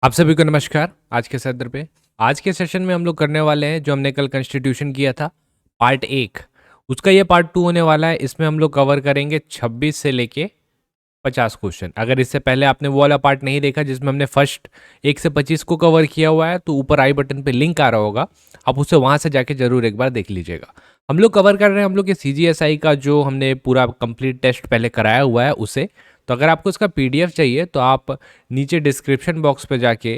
आप सभी को नमस्कार। आज के सत्र पे आज के सेशन में हम लोग करने वाले हैं जो हमने कल कॉन्स्टिट्यूशन किया था पार्ट 1, उसका ये पार्ट 2 होने वाला है। इसमें हम लोग कवर करेंगे 26 से लेके 50 क्वेश्चन। अगर इससे पहले आपने वो वाला पार्ट नहीं देखा जिसमें हमने फर्स्ट 1 से 25 को कवर किया हुआ है, तो ऊपर आई बटन पे लिंक आ रहा होगा, आप उसे वहां से जाके जरूर एक बार देख लीजिएगा। हम लोग कवर कर रहे हैं हम लोग के CGSI का जो हमने पूरा कंप्लीट टेस्ट पहले कराया हुआ है उसे। तो अगर आपको इसका PDF चाहिए तो आप नीचे डिस्क्रिप्शन बॉक्स पे जाके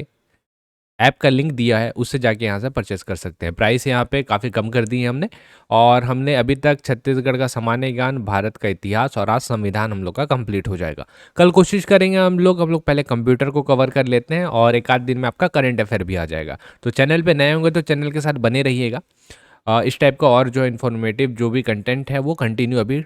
ऐप का लिंक दिया है, उससे जाके यहाँ से परचेस कर सकते हैं। प्राइस यहाँ पे काफ़ी कम कर दी है हमने। और हमने अभी तक छत्तीसगढ़ का सामान्य ज्ञान, भारत का इतिहास और आज संविधान हम लोग का कंप्लीट हो जाएगा। कल कोशिश करेंगे हम लोग पहले कंप्यूटर को कवर कर लेते हैं और एक आध दिन में आपका करंट अफेयर भी आ जाएगा। तो चैनल पे नए होंगे तो चैनल के साथ बने रहिएगा। इस टाइप का और जो इन्फॉर्मेटिव जो भी कंटेंट है वो कंटिन्यू अभी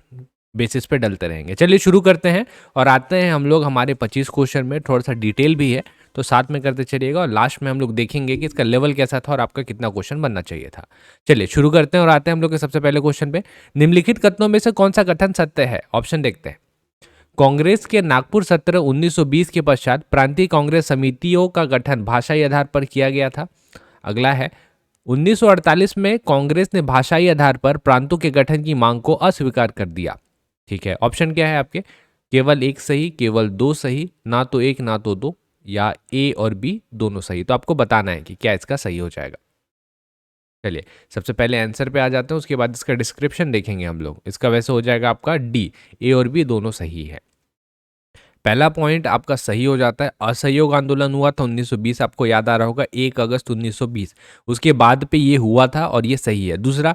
बेसिस पे डलते रहेंगे। चलिए शुरू करते हैं और आते हैं हम लोग हमारे 25 क्वेश्चन में। थोड़ा सा डिटेल भी है तो साथ में करते चलिएगा और लास्ट में हम लोग देखेंगे कि इसका लेवल कैसा था और आपका कितना क्वेश्चन बनना चाहिए था। चलिए शुरू करते हैं और आते हैं हम लोग के सबसे पहले क्वेश्चन पे। निम्नलिखित कथनों में से कौन सा कथन सत्य है? ऑप्शन देखते हैं। कांग्रेस के नागपुर सत्र 1920 के पश्चात प्रांतीय कांग्रेस समितियों का गठन भाषाई आधार पर किया गया था। अगला है 1948 में कांग्रेस ने भाषाई आधार पर प्रांतों के गठन की मांग को अस्वीकार कर दिया। ठीक है, ऑप्शन क्या है आपके? केवल एक सही, केवल दो सही, ना तो एक ना तो दो, या ए और बी दोनों सही। तो आपको बताना है कि क्या इसका सही हो जाएगा। चलिए सबसे पहले आंसर पे आ जाते हैं, उसके बाद इसका डिस्क्रिप्शन देखेंगे हम लोग। इसका वैसे हो जाएगा आपका डी, ए और बी दोनों सही है। पहला पॉइंट आपका सही हो जाता है। असहयोग आंदोलन हुआ था 1920, आपको याद आ रहा होगा, 1 अगस्त 1920, उसके बाद पे ये हुआ था और ये सही है। दूसरा,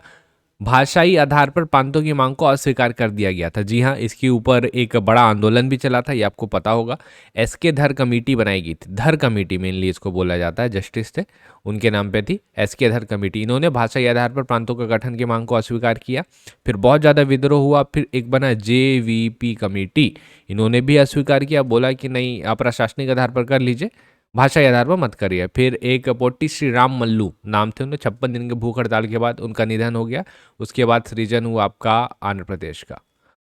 भाषाई आधार पर प्रांतों की मांग को अस्वीकार कर दिया गया था। जी हाँ, इसके ऊपर एक बड़ा आंदोलन भी चला था, ये आपको पता होगा। SK धर कमेटी बनाई गई थी। धर कमेटी मेनली इसको बोला जाता है, जस्टिस थे उनके नाम पे थी SK धर कमेटी। इन्होंने भाषाई आधार पर प्रांतों का गठन की मांग को अस्वीकार किया। फिर बहुत ज़्यादा विद्रोह हुआ, फिर एक बना JVP कमेटी, इन्होंने भी अस्वीकार किया, बोला कि नहीं आप प्रशासनिक आधार पर कर लीजिए, भाषाई आधार पर मत करिए। फिर एक पोटी श्री राम मल्लू नाम थे उनके, 56 दिन के भूख हड़ताल के बाद उनका निधन हो गया। उसके बाद सृजन हुआ आपका आंध्र प्रदेश का।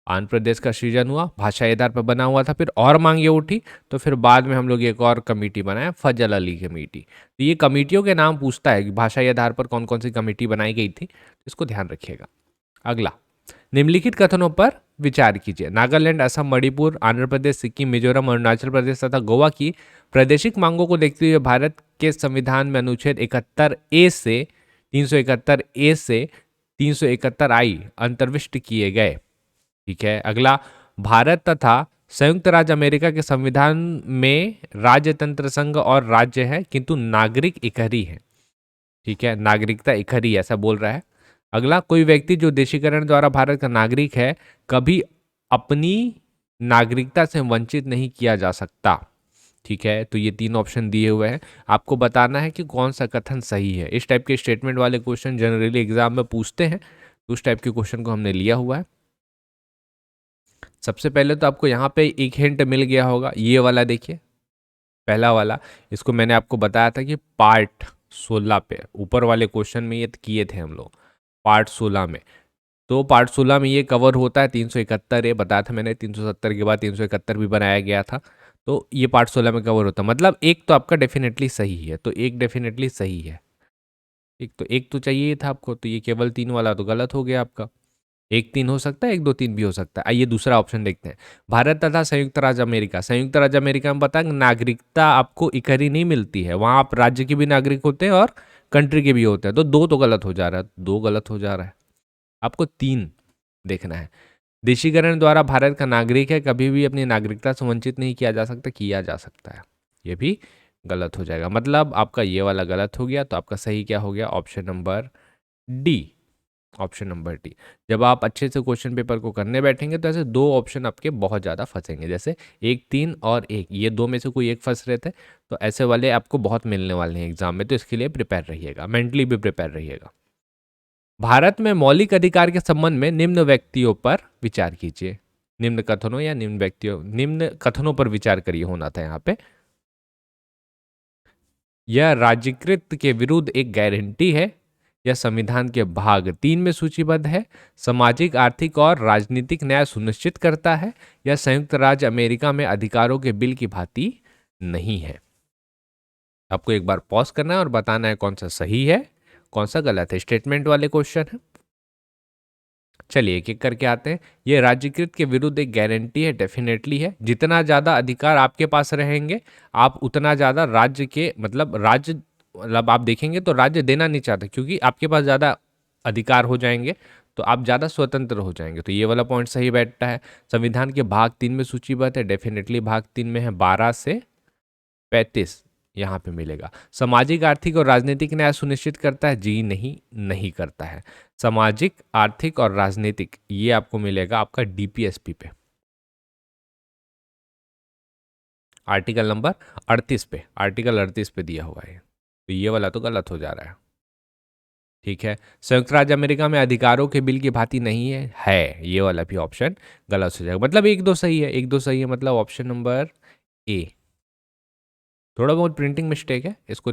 आंध्र प्रदेश का सृजन हुआ, भाषाई आधार पर बना हुआ था। फिर और मांगे उठी तो फिर बाद में हम लोग एक और कमेटी बनाया, फजल अली कमेटी। तो ये कमेटियों के नाम पूछता है कि भाषाई आधार पर कौन कौन सी कमेटी बनाई गई थी, इसको ध्यान रखिएगा। अगला, निम्नलिखित कथनों पर विचार कीजिए। नागालैंड, असम, मणिपुर, आंध्र प्रदेश, सिक्किम, मिजोरम, अरुणाचल प्रदेश तथा गोवा की प्रादेशिक मांगों को देखते हुए भारत के संविधान में अनुच्छेद 71A से 371A से 371I अंतर्विष्ट किए गए। ठीक है। अगला, भारत तथा संयुक्त राज्य अमेरिका के संविधान में राज्यतंत्र संघ और राज्य है किंतु नागरिक इकहरी है। ठीक है, नागरिकता इकहरी ऐसा बोल रहा है। अगला, कोई व्यक्ति जो देशीकरण द्वारा भारत का नागरिक है कभी अपनी नागरिकता से वंचित नहीं किया जा सकता। ठीक है, तो ये 3 ऑप्शन दिए हुए हैं, आपको बताना है कि कौन सा कथन सही है। इस टाइप के स्टेटमेंट वाले क्वेश्चन जनरली एग्जाम में पूछते हैं, तो उस टाइप के क्वेश्चन को हमने लिया हुआ है। सबसे पहले तो आपको यहाँ पे एक हिंट मिल गया होगा, ये वाला देखिए, पहला वाला। इसको मैंने आपको बताया था कि पार्ट 16 पे ऊपर वाले क्वेश्चन में ये किए थे हम लोग, पार्ट 16 में। तो पार्ट 16 में ये कवर होता है 371 ए, बताया था मैंने। 370 के बाद 371 भी बनाया गया था, तो ये पार्ट 16 में कवर होता है। मतलब एक तो आपका डेफिनेटली सही है, तो एक डेफिनेटली सही है। एक तो चाहिए ही था आपको, तो ये केवल 3 वाला तो गलत हो गया आपका। 1 3 हो सकता है, 1 2 3 भी हो सकता है। आइए दूसरा ऑप्शन देखते हैं। भारत तथा संयुक्त राज्य अमेरिका। संयुक्त राज्य अमेरिका में पता है नागरिकता आपको इकहरी नहीं मिलती है, वहां आप राज्य के भी नागरिक होते हैं और कंट्री के भी होते हैं। तो 2 तो गलत हो जा रहा है, 2 गलत हो जा रहा है, आपको 3 देखना है। देशीकरण द्वारा भारत का नागरिक है, कभी भी अपनी नागरिकता से वंचित नहीं किया जा सकता, किया जा सकता है, ये भी गलत हो जाएगा। मतलब आपका ये वाला गलत हो गया, तो आपका सही क्या हो गया? Option number D, option number D. जब आप अच्छे से क्वेश्चन पेपर को करने बैठेंगे तो ऐसे 2 ऑप्शन आपके बहुत ज़्यादा फंसेंगे, जैसे 1 3 और 1, ये 2 में से कोई एक फंस रहे थे, तो ऐसे वाले आपको बहुत मिलने वाले हैं एग्जाम में। तो इसके लिए प्रिपेयर रहिएगा, मेंटली भी प्रिपेयर रहिएगा। भारत में मौलिक अधिकार के संबंध में निम्न व्यक्तियों पर विचार कीजिए। निम्न कथनों या निम्न कथनों पर विचार करिए होना था यहाँ पे। यह राज्यकृत के विरुद्ध एक गारंटी है, यह संविधान के भाग 3 में सूचीबद्ध है, सामाजिक, आर्थिक और राजनीतिक न्याय सुनिश्चित करता है, यह संयुक्त राज्य अमेरिका में अधिकारों के बिल की भांति नहीं है। आपको एक बार पॉज करना है और बताना है कौन सा सही है कौन सा गलत है। स्टेटमेंट वाले क्वेश्चन है। चलिए एक एक करके आते हैं। ये राज्यकृत के विरुद्ध एक गारंटी है, डेफिनेटली है। जितना ज़्यादा अधिकार आपके पास रहेंगे आप उतना ज़्यादा राज्य के राज्य आप देखेंगे तो राज्य देना नहीं चाहते, क्योंकि आपके पास ज़्यादा अधिकार हो जाएंगे तो आप ज़्यादा स्वतंत्र हो जाएंगे। तो ये वाला पॉइंट सही बैठता है। संविधान के भाग 3 में सूचीबद्ध है, डेफिनेटली भाग 3 में है 12 से 35 यहाँ पे मिलेगा। सामाजिक आर्थिक और राजनीतिक न्याय सुनिश्चित करता है, जी नहीं, नहीं करता है। सामाजिक आर्थिक और राजनीतिक ये आपको मिलेगा आपका डीपीएसपी पे, आर्टिकल नंबर 38 पे, आर्टिकल 38 पे दिया हुआ है। तो ये वाला तो गलत हो जा रहा है। ठीक है। संयुक्त राज्य अमेरिका में अधिकारों के बिल की भांति नहीं है ये वाला भी ऑप्शन गलत हो जाएगा। मतलब एक दो सही है, एक दो सही है, मतलब ऑप्शन नंबर ए। थोड़ा बहुत प्रिंटिंग मिस्टेक है, इसको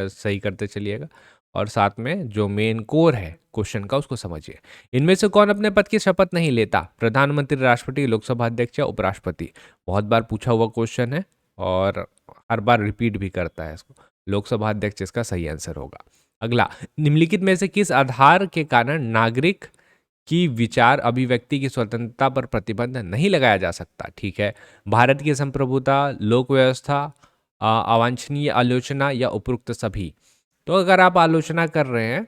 सही करते चलिएगा। और साथ में जो मेन कोर है क्वेश्चन का उसको समझिए। इनमें से कौन अपने पद की शपथ नहीं लेता? प्रधानमंत्री, राष्ट्रपति, लोकसभा अध्यक्ष या उपराष्ट्रपति? बहुत बार पूछा हुआ क्वेश्चन है और हर बार रिपीट भी करता है इसको। लोकसभा अध्यक्ष इसका सही आंसर होगा। अगला, निम्नलिखित में से किस आधार के कारण नागरिक की विचार अभिव्यक्ति की स्वतंत्रता पर प्रतिबंध नहीं लगाया जा सकता? ठीक है। भारत की संप्रभुता, लोक व्यवस्था, अवांछनीय आलोचना या उपरोक्त सभी? तो अगर आप आलोचना कर रहे हैं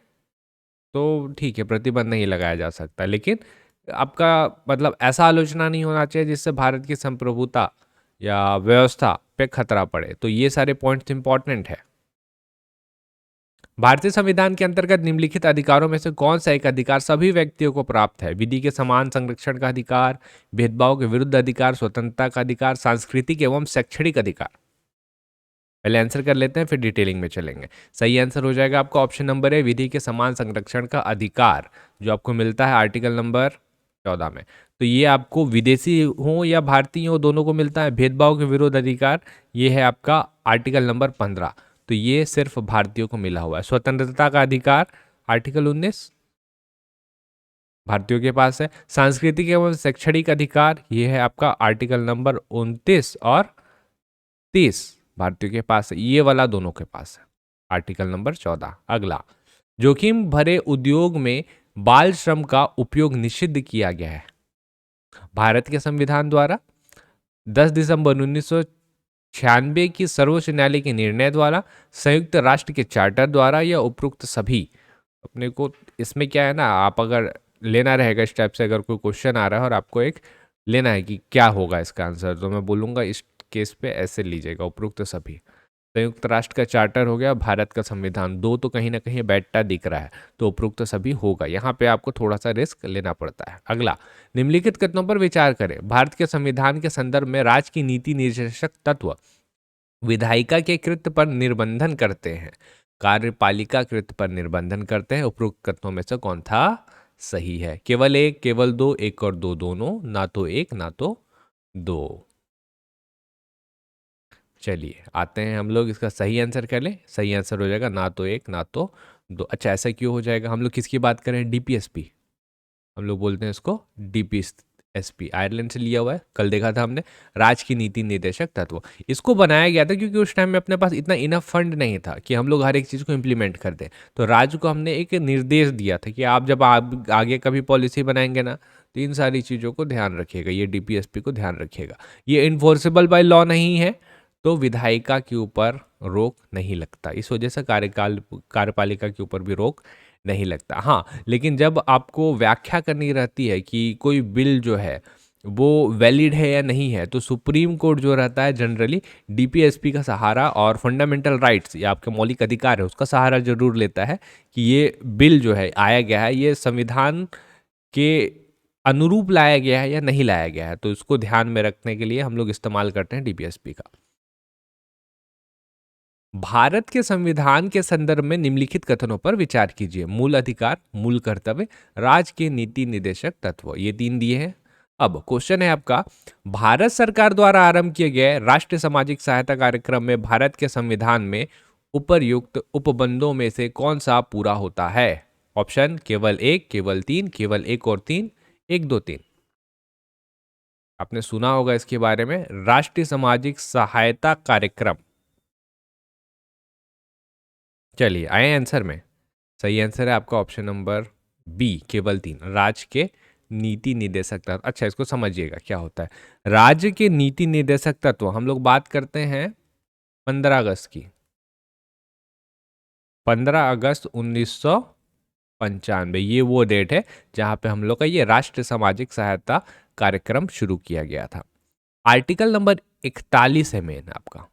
तो ठीक है, प्रतिबंध नहीं लगाया जा सकता, लेकिन आपका ऐसा आलोचना नहीं होना चाहिए जिससे भारत की संप्रभुता या व्यवस्था पे खतरा पड़े। तो ये सारे पॉइंट्स इंपॉर्टेंट है। भारतीय संविधान के अंतर्गत निम्नलिखित अधिकारों में से कौन सा एक अधिकार सभी व्यक्तियों को प्राप्त है? विधि के समान संरक्षण का अधिकार, भेदभाव के विरुद्ध अधिकार, स्वतंत्रता का अधिकार, सांस्कृतिक एवं शैक्षणिक अधिकार? पहले आंसर कर लेते हैं फिर डिटेलिंग में चलेंगे। सही आंसर हो जाएगा आपका ऑप्शन नंबर है, विधि के समान संरक्षण का अधिकार, जो आपको मिलता है आर्टिकल नंबर 14 में। तो ये आपको विदेशी हो या भारतीय हो दोनों को मिलता है। भेदभाव के विरुद्ध अधिकार ये है आपका आर्टिकल नंबर 15, तो ये सिर्फ भारतीयों को मिला हुआ है। स्वतंत्रता का अधिकार आर्टिकल 19 भारतीयों के पास है। सांस्कृतिक एवं शैक्षणिक अधिकार ये है आपका आर्टिकल नंबर 29 और 30 भारतीयों के पास है। ये वाला दोनों के पास है, आर्टिकल नंबर 14। अगला, जोखिम भरे उद्योग में बाल श्रम का उपयोग निषिद्ध किया गया है। भारत के संविधान द्वारा, 10 दिसंबर 1996 की सर्वोच्च न्यायालय के निर्णय द्वारा, संयुक्त राष्ट्र के चार्टर द्वारा या उपरोक्त सभी? अपने को इसमें क्या है ना, आप अगर लेना रहेगा इस टाइप से, अगर कोई क्वेश्चन आ रहा है और आपको एक लेना है कि क्या होगा इसका आंसर, तो मैं बोलूँगा इस केस पे ऐसे लीजिएगा, उपरोक्त सभी। संयुक्त राष्ट्र का चार्टर हो गया, भारत का संविधान, दो तो कहीं ना कहीं बैठता दिख रहा है, तो उपरोक्त सभी होगा। यहाँ पे आपको थोड़ा सा रिस्क लेना पड़ता है। अगला, निम्नलिखित कथनों पर विचार करें। भारत के संविधान के संदर्भ में राज्य की नीति निर्देशक तत्व विधायिका के कृत्य पर निर्बंधन करते हैं, कार्यपालिका कृत्य पर निर्बंधन करते हैं। उपरोक्त कथनों में से कौन था सही है? केवल एक, केवल दो, एक और दो दोनों, ना तो एक ना तो दो। चलिए आते हैं हम लोग, इसका सही आंसर कर लें। सही आंसर हो जाएगा ना तो एक ना तो दो। अच्छा, ऐसा क्यों हो जाएगा? हम लोग किसकी बात करें? डीपीएसपी, हम लोग बोलते हैं इसको डीपीएसपी, आयरलैंड से लिया हुआ है, कल देखा था हमने। राज्य की नीति निर्देशक तत्व, इसको बनाया गया था क्योंकि उस टाइम में अपने पास इतना इनफ फंड नहीं था कि हम लोग हर एक चीज़ को इम्प्लीमेंट कर दें। तो राज्य को हमने एक निर्देश दिया था कि आप जब आप आगे कभी पॉलिसी बनाएंगे ना, तो इन सारी चीज़ों को ध्यान रखिएगा, ये डीपीएसपी को ध्यान रखिएगा। ये इन्फोर्सेबल बाय लॉ नहीं है, तो विधायिका के ऊपर रोक नहीं लगता, इस वजह से कार्यपालिका के ऊपर भी रोक नहीं लगता। हाँ, लेकिन जब आपको व्याख्या करनी रहती है कि कोई बिल जो है वो वैलिड है या नहीं है, तो सुप्रीम कोर्ट जो रहता है जनरली डीपीएसपी का सहारा और फंडामेंटल राइट्स या आपके मौलिक अधिकार है उसका सहारा जरूर लेता है कि ये बिल जो है आया गया है ये संविधान के अनुरूप लाया गया है या नहीं लाया गया है। तो इसको ध्यान में रखने के लिए हम लोग इस्तेमाल करते हैं डीपीएसपी का। भारत के संविधान के संदर्भ में निम्नलिखित कथनों पर विचार कीजिए। मूल अधिकार, मूल कर्तव्य, राज्य के नीति निर्देशक तत्व, ये तीन दिए हैं। अब क्वेश्चन है आपका, भारत सरकार द्वारा आरंभ किए गए राष्ट्रीय सामाजिक सहायता कार्यक्रम में भारत के संविधान में उपर्युक्त उपबंधों में से कौन सा पूरा होता है? ऑप्शन केवल एक, केवल तीन, केवल एक और तीन, एक दो तीन। आपने सुना होगा इसके बारे में, राष्ट्रीय सामाजिक सहायता कार्यक्रम। चलिए आए आंसर में। सही आंसर है आपका ऑप्शन नंबर बी, केवल 3। राज्य के नीति निदेशक तत्व। अच्छा, इसको समझिएगा क्या होता है। राज्य के नीति निदेशक तत्व हम लोग बात करते हैं 15 अगस्त की। 15 अगस्त 1995, ये वो डेट है जहां पे हम लोग का ये राष्ट्रीय सामाजिक सहायता कार्यक्रम शुरू किया गया था। आर्टिकल नंबर 41 है मेन आपका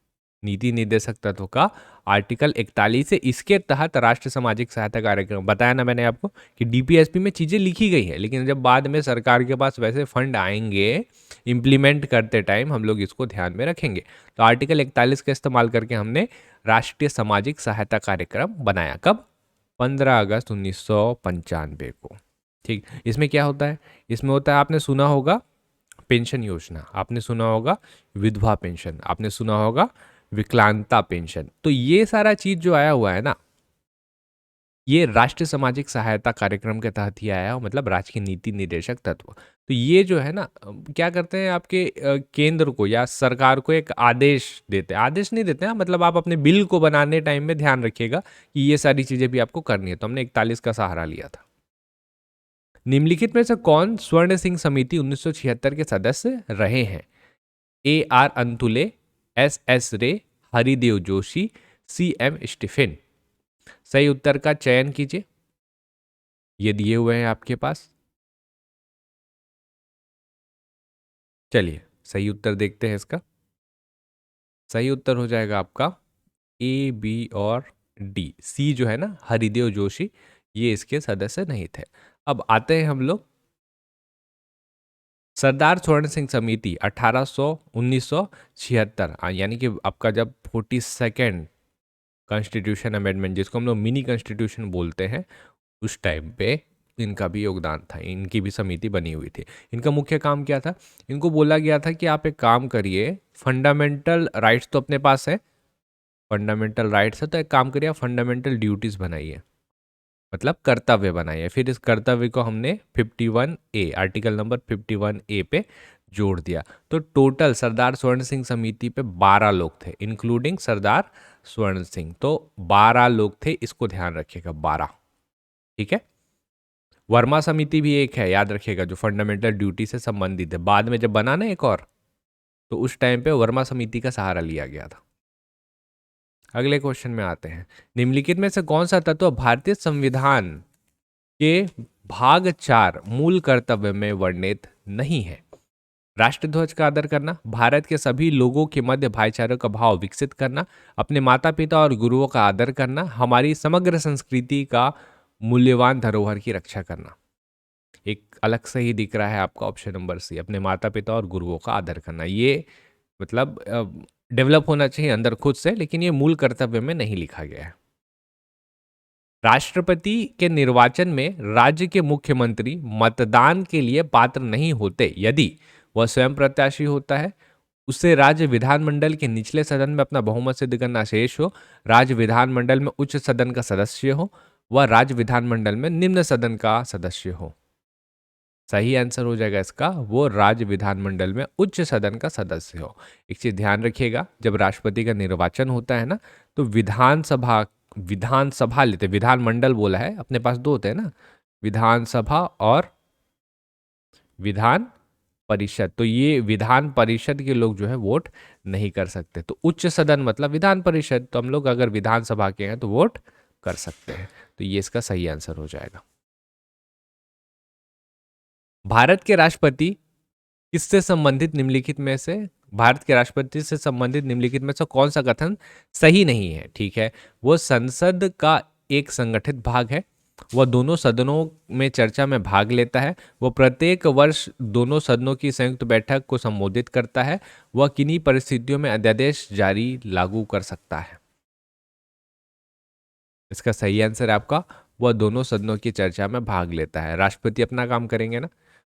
नीति निर्देशक तत्व का। आर्टिकल 41 है, इसके तहत राष्ट्रीय सामाजिक सहायता कार्यक्रम, बताया ना मैंने आपको कि डीपीएसपी में चीजें लिखी गई है, लेकिन जब बाद में सरकार के पास वैसे फंड आएंगे इम्प्लीमेंट करते टाइम हम लोग इसको ध्यान में रखेंगे। तो आर्टिकल 41 का इस्तेमाल करके हमने राष्ट्रीय सामाजिक सहायता कार्यक्रम बनाया। कब? 15 अगस्त 1995 को। ठीक, इसमें क्या होता है? इसमें होता है, आपने सुना होगा पेंशन योजना, आपने सुना होगा विधवा पेंशन, आपने सुना होगा विकलांगता पेंशन। तो ये सारा चीज जो आया हुआ है ना, ये राष्ट्रीय सामाजिक सहायता कार्यक्रम के तहत ही आया, मतलब राज्य के नीति निर्देशक तत्व। तो ये जो है ना, क्या करते हैं आपके केंद्र को या सरकार को एक आदेश देते हैं। आदेश नहीं देते हैं, मतलब आप अपने बिल को बनाने टाइम में ध्यान रखिएगा कि ये सारी चीजें भी आपको करनी है। तो हमने 41 का सहारा लिया था। निम्नलिखित में से कौन स्वर्ण सिंह समिति 1976 के सदस्य रहे हैं? A R Antulay, S S Ray, Haridev Joshi, C M Stephen. सही उत्तर का चयन कीजिए, ये दिए हुए हैं आपके पास। चलिए सही उत्तर देखते हैं इसका। सही उत्तर हो जाएगा आपका ए, बी और डी। सी जो है ना, हरिदेव जोशी, ये इसके सदस्य नहीं थे। अब आते हैं हम लोग सरदार स्वर्ण सिंह समिति 1976, यानी कि आपका जब 42nd कॉन्स्टिट्यूशन अमेंडमेंट, जिसको हम लोग मिनी कॉन्स्टिट्यूशन बोलते हैं, उस टाइम पे इनका भी योगदान था, इनकी भी समिति बनी हुई थी। इनका मुख्य काम क्या था? इनको बोला गया था कि आप एक काम करिए, फंडामेंटल राइट्स तो अपने पास है, फंडामेंटल राइट्स है, तो एक काम करिए, फंडामेंटल ड्यूटीज बनाइए, मतलब कर्तव्य बनाइए। फिर इस कर्तव्य को हमने 51A, आर्टिकल नंबर 51A पे जोड़ दिया। तो टोटल सरदार स्वर्ण सिंह समिति पे 12 लोग थे, इंक्लूडिंग सरदार स्वर्ण सिंह। तो 12 लोग थे, इसको ध्यान रखिएगा, 12। ठीक है। वर्मा समिति भी एक है, याद रखिएगा, जो फंडामेंटल ड्यूटी से संबंधित है। बाद में जब बना ना एक और, तो उस टाइम पे वर्मा समिति का सहारा लिया गया था। अगले क्वेश्चन में आते हैं। निम्नलिखित में से कौन सा तत्व भारतीय संविधान के भाग 4 मूल कर्तव्य में वर्णित नहीं है? राष्ट्रध्वज का आदर करना, भारत के सभी लोगों के मध्य भाईचारे का भाव विकसित करना, अपने माता पिता और गुरुओं का आदर करना, हमारी समग्र संस्कृति का मूल्यवान धरोहर की रक्षा करना। एक अलग से ही दिख रहा है आपका ऑप्शन नंबर सी, अपने माता पिता और गुरुओं का आदर करना। ये मतलब डेवलप होना चाहिए अंदर खुद से, लेकिन ये मूल कर्तव्य में नहीं लिखा गया है। राष्ट्रपति के निर्वाचन में राज्य के मुख्यमंत्री मतदान के लिए पात्र नहीं होते यदि वह स्वयं प्रत्याशी होता है, उससे राज्य विधानमंडल के निचले सदन में अपना बहुमत सिद्ध करना शेष हो, राज्य विधानमंडल में उच्च सदन का सदस्य हो, वह राज्य विधानमंडल में निम्न सदन का सदस्य हो। सही आंसर हो जाएगा इसका, वो राज्य विधानमंडल में उच्च सदन का सदस्य हो। एक चीज ध्यान रखिएगा, जब राष्ट्रपति का निर्वाचन होता है ना, तो विधानसभा लेते, विधानमंडल बोला है, अपने पास दो होते हैं ना, विधानसभा और विधान परिषद। तो ये विधान परिषद के लोग जो है वोट नहीं कर सकते। तो उच्च सदन मतलब विधान परिषद, तो हम लोग अगर विधानसभा के हैं तो वोट कर सकते हैं। तो ये इसका सही आंसर हो जाएगा। भारत के राष्ट्रपति किससे संबंधित निम्नलिखित में से, भारत के राष्ट्रपति से संबंधित निम्नलिखित में से कौन सा कथन सही नहीं है? ठीक है, वो संसद का एक संगठित भाग है, वह दोनों सदनों में चर्चा में भाग लेता है, वह प्रत्येक वर्ष दोनों सदनों की संयुक्त बैठक को संबोधित करता है, वह किन्हीं परिस्थितियों में अध्यादेश जारी लागू कर सकता है। इसका सही आंसर है आपका, वह दोनों सदनों की चर्चा में भाग लेता है। राष्ट्रपति अपना काम करेंगे ना,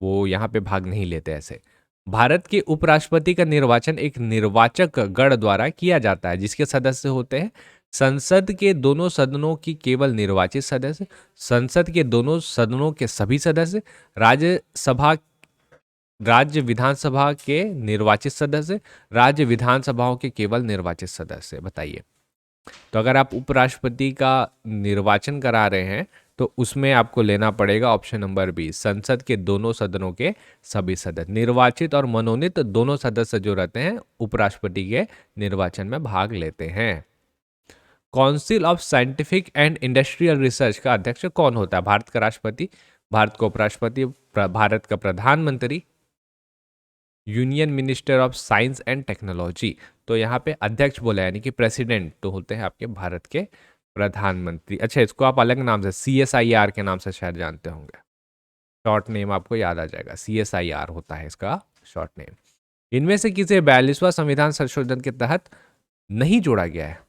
वो यहाँ पे भाग नहीं लेते ऐसे। भारत के उपराष्ट्रपति का निर्वाचन एक निर्वाचक गण द्वारा किया जाता है, जिसके सदस्य होते हैं संसद के दोनों सदनों की केवल निर्वाचित सदस्य, संसद के दोनों सदनों के सभी सदस्य, राज्यसभा राज्य विधानसभा के निर्वाचित सदस्य, राज्य विधानसभाओं के केवल निर्वाचित सदस्य। बताइए। तो अगर आप उपराष्ट्रपति का निर्वाचन करा रहे हैं तो उसमें आपको लेना पड़ेगा ऑप्शन नंबर बी, संसद के दोनों सदनों के सभी सदस्य, निर्वाचित और मनोनीत दोनों सदस्य जो रहते हैं उपराष्ट्रपति के निर्वाचन में भाग लेते हैं। Council of scientific and industrial research का अध्यक्ष कौन होता है? भारत का राष्ट्रपति, भारत का उपराष्ट्रपति, भारत का प्रधानमंत्री, union minister of science and technology. तो यहाँ पे अध्यक्ष बोला यानी कि प्रेसिडेंट तो होते हैं आपके भारत के प्रधानमंत्री। अच्छा, इसको आप अलग नाम से CSIR के नाम से शायद जानते होंगे, शॉर्ट नेम आपको याद आ जाएगा, CSIR होता है इसका शॉर्ट नेम। इनमें से किसे 42वां संविधान संशोधन के तहत नहीं जोड़ा गया है?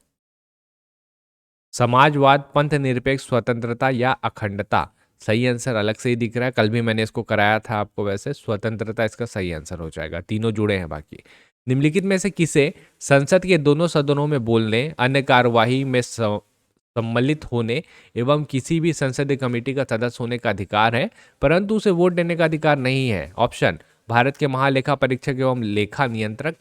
समाजवाद, पंथ निरपेक्ष, स्वतंत्रता या अखंडता? सही आंसर अलग से ही दिख रहा है, कल भी मैंने इसको कराया था आपको। वैसे स्वतंत्रता इसका सही आंसर हो जाएगा, तीनों जुड़े हैं बाकी। निम्नलिखित में से किसे संसद के दोनों सदनों में बोलने, अन्य कार्यवाही में सम्मिलित होने एवं किसी भी संसदीय कमेटी का सदस्य होने का अधिकार है परंतु उसे वोट देने का अधिकार नहीं है? ऑप्शन, भारत के महालेखा परीक्षक एवं लेखा नियंत्रक,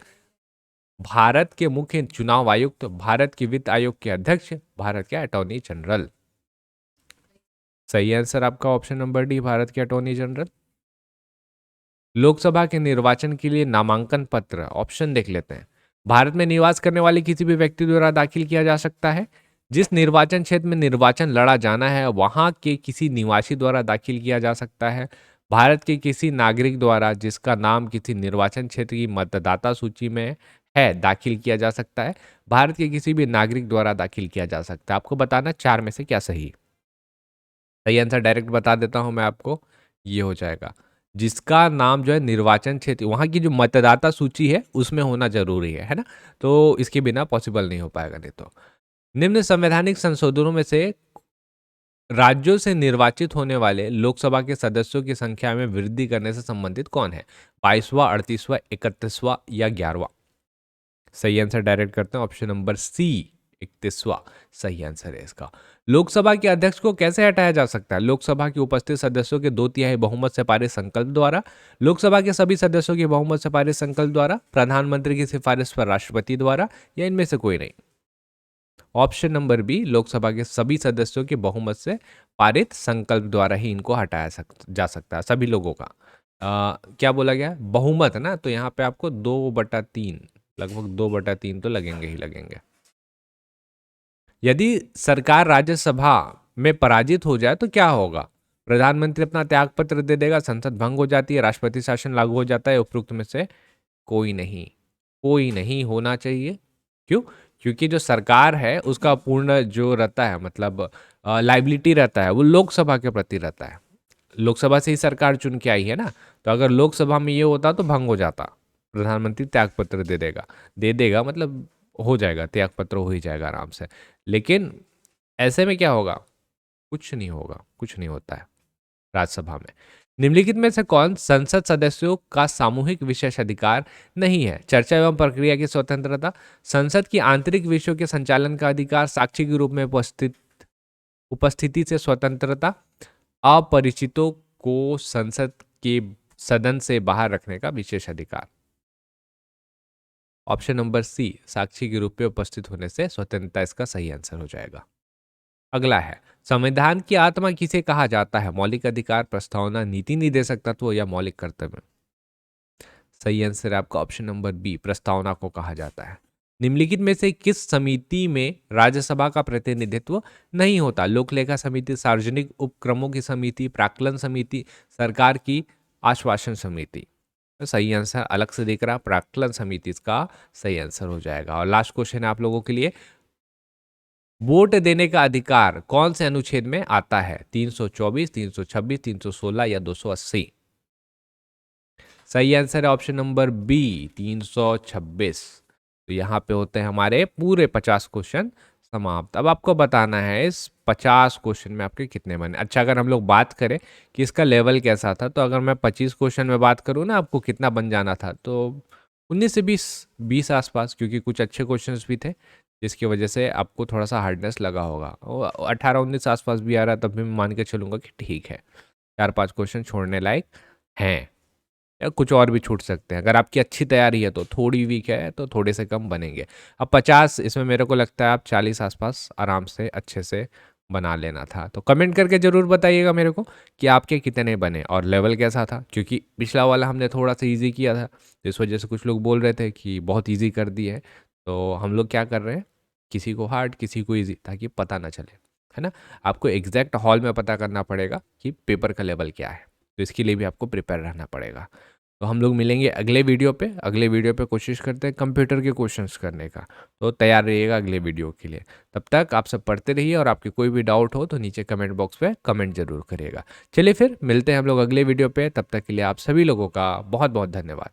भारत के मुख्य चुनाव आयुक्त, भारत के वित्त आयोग के अध्यक्ष, भारत के अटॉर्नी जनरल। सही आंसर आपका ऑप्शन नंबर डी, भारत के अटॉर्नी जनरल। लोकसभा के निर्वाचन के लिए नामांकन पत्र, ऑप्शन देख लेते हैं। भारत में निवास करने वाले किसी भी व्यक्ति द्वारा दाखिल किया जा सकता है। जिस निर्वाचन क्षेत्र में निर्वाचन लड़ा जाना है वहां के किसी निवासी द्वारा दाखिल किया जा सकता है। भारत के किसी नागरिक द्वारा जिसका नाम किसी निर्वाचन क्षेत्र की मतदाता सूची में है दाखिल किया जा सकता है। भारत के किसी भी नागरिक द्वारा दाखिल किया जा सकता है। आपको बताना चार में से क्या सही। सही आंसर डायरेक्ट बता देता हूं मैं आपको, ये हो जाएगा जिसका नाम जो है निर्वाचन क्षेत्र वहां की जो मतदाता सूची है उसमें होना जरूरी है ना। तो इसके बिना पॉसिबल नहीं हो पाएगा। नहीं तो निम्न संवैधानिक संशोधनों में से राज्यों से निर्वाचित होने वाले लोकसभा के सदस्यों की संख्या में वृद्धि करने से संबंधित कौन है? 22वां, 38वां, 31वां या 11वां? सही आंसर डायरेक्ट करते हैं ऑप्शन नंबर सी, 31वां सही आंसर है इसका। लोकसभा के अध्यक्ष को कैसे हटाया जा सकता है? लोकसभा के उपस्थित सदस्यों के 2/3 बहुमत से पारित संकल्प द्वारा, लोकसभा के सभी सदस्यों के बहुमत से पारित संकल्प द्वारा, प्रधानमंत्री की सिफारिश पर राष्ट्रपति द्वारा, या इनमें से कोई नहीं? ऑप्शन नंबर बी, लोकसभा के सभी सदस्यों के बहुमत से पारित संकल्प द्वारा ही इनको हटाया जा सकता है, सभी लोगों का। क्या बोला गया? बहुमत ना, तो यहाँ पे आपको 2/3, लगभग 2/3 तो लगेंगे ही लगेंगे। यदि सरकार राज्यसभा में पराजित हो जाए तो क्या होगा? प्रधानमंत्री अपना त्यागपत्र दे देगा, संसद भंग हो जाती है, राष्ट्रपति शासन लागू हो जाता है, उपरोक्त में से कोई नहीं। कोई नहीं होना चाहिए। क्यों? क्योंकि जो सरकार है उसका पूर्ण जो रहता है मतलब लाइबिलिटी रहता है वो लोकसभा के प्रति रहता है। लोकसभा से ही सरकार चुन के आई है ना, तो अगर लोकसभा में ये होता तो भंग हो जाता, प्रधानमंत्री त्यागपत्र दे देगा मतलब हो जाएगा, त्यागपत्र हो ही जाएगा आराम से। लेकिन ऐसे में क्या होगा? कुछ नहीं होगा, कुछ नहीं होता है राज्यसभा में। निम्नलिखित में से कौन संसद सदस्यों का सामूहिक विशेष अधिकार नहीं है? चर्चा एवं प्रक्रिया की स्वतंत्रता, संसद की आंतरिक विषयों के संचालन का अधिकार, साक्षी के रूप में उपस्थिति से स्वतंत्रता, अपरिचितों को संसद के सदन से बाहर रखने का विशेष अधिकार। ऑप्शन नंबर सी, साक्षी के रूप में उपस्थित होने से स्वतंत्रता इसका सही आंसर हो जाएगा। अगला है, संविधान की आत्मा किसे कहा जाता है? मौलिक अधिकार, प्रस्तावना, नीति निर्देशक तत्व या मौलिक कर्तव्य? सही आंसर है आपका ऑप्शन नंबर बी, प्रस्तावना को कहा जाता है। निम्नलिखित में से किस समिति में राज्यसभा का प्रतिनिधित्व नहीं होता? लोक लेखा समिति, सार्वजनिक उपक्रमों की समिति, प्राक्कलन समिति, सरकार की आश्वासन समिति? तो सही आंसर अलग से दिख रहा, प्राक्कलन समिति इसका सही आंसर हो जाएगा। और लास्ट क्वेश्चन है आप लोगों के लिए, वोट देने का अधिकार कौन से अनुच्छेद में आता है? 324, 326, 316 या 280? सही आंसर है ऑप्शन नंबर बी, 326। तो यहाँ पे होते हैं हमारे पूरे 50 क्वेश्चन समाप्त। अब आपको बताना है इस 50 क्वेश्चन में आपके कितने बने। अच्छा, अगर हम लोग बात करें कि इसका लेवल कैसा था, तो अगर मैं 25 क्वेश्चन में बात करूँ ना आपको कितना बन जाना था, तो 19 से 20 आसपास, क्योंकि कुछ अच्छे क्वेश्चंस भी थे जिसकी वजह से आपको थोड़ा सा हार्डनेस लगा होगा। 18-19 आसपास भी आ रहा है तब भी मैं मान के चलूंगा कि ठीक है, 4-5 क्वेश्चन छोड़ने लायक हैं। या कुछ और भी छूट सकते हैं। अगर आपकी अच्छी तैयारी है तो, थोड़ी वीक है तो थोड़े से कम बनेंगे। अब 50 इसमें मेरे को लगता है आप 40 आसपास आराम से अच्छे से बना लेना था। तो कमेंट करके ज़रूर बताइएगा मेरे को कि आपके कितने बने और लेवल कैसा था, क्योंकि पिछला वाला हमने थोड़ा सा ईजी किया था, तो इस वजह से कुछ लोग बोल रहे थे कि बहुत ईजी कर दी है। तो हम लोग क्या कर रहे हैं, किसी को हार्ड किसी को ईजी, ताकि पता ना चले, है ना। आपको एग्जैक्ट हॉल में पता करना पड़ेगा कि पेपर का लेवल क्या है, तो इसके लिए भी आपको प्रिपेयर रहना पड़ेगा। तो हम लोग मिलेंगे अगले वीडियो पे। अगले वीडियो पे कोशिश करते हैं कंप्यूटर के क्वेश्चंस करने का, तो तैयार रहिएगा अगले वीडियो के लिए। तब तक आप सब पढ़ते रहिए, और आपके कोई भी डाउट हो तो नीचे कमेंट बॉक्स पे कमेंट जरूर करिएगा। चलिए फिर मिलते हैं हम लोग अगले वीडियो पे, तब तक के लिए आप सभी लोगों का बहुत बहुत धन्यवाद।